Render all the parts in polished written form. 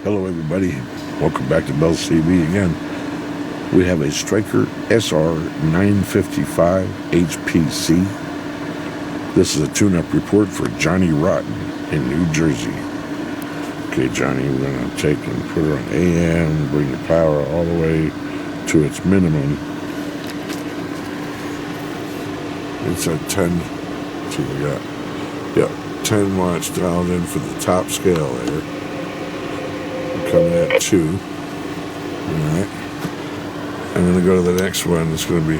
Hello everybody, welcome back to Bell's TV again. We have a Stryker SR-955HPC. This is a tune-up report for Johnny Rotten in New Jersey. Okay, Johnny, we're going to take and put her on AM, bring the power all the way to its minimum. It's at 10, let's see what we got. Yeah, 10 watts dialed in for the top scale there. Coming at 2. Alright. I'm going to go to the next one. It's going to be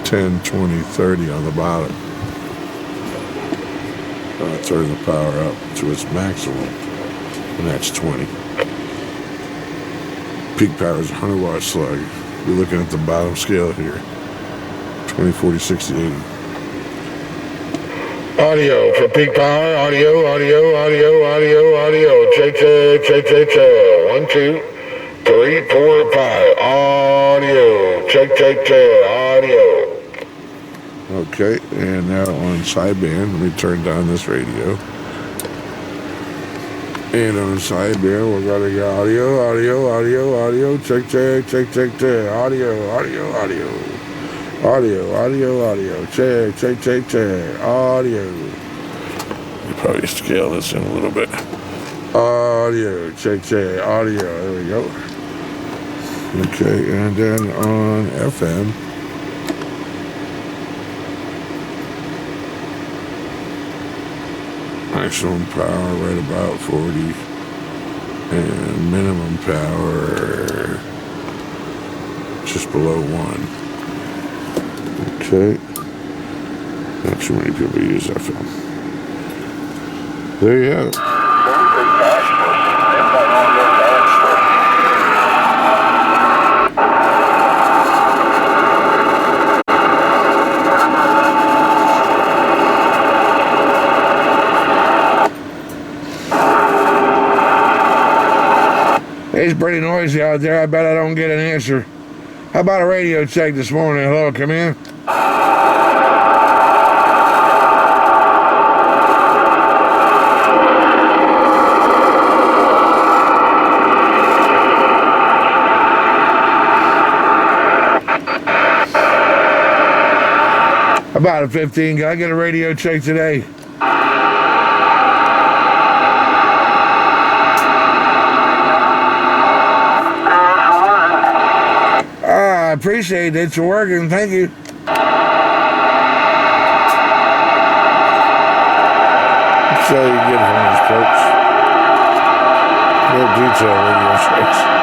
10, 20, 30 on the bottom. Turn the power up to its maximum. And that's 20. Peak power is 100 watt slug. You're looking at the bottom scale here. 20, 40, 60, 80. Audio for peak power. Audio. Check. 1, 2, 3, 4, 5. Audio. Check. Audio. Okay, and now on sideband, let me turn down this radio. And on sideband, we're gonna get audio. Check. Audio. Check. Audio. You probably scale this in a little bit. Audio. Check. Audio. There we go. Okay, and then on FM. Maximum power right about 40. And minimum power just below 1. Okay. Not too many people use FM. There you have it. It's pretty noisy out there. I bet I don't get an answer. How about a radio check this morning? Hello, come in. About a 15. Can I get a radio check today? I appreciate it. It's working. Thank you. So you get it from these folks. No detail radio checks.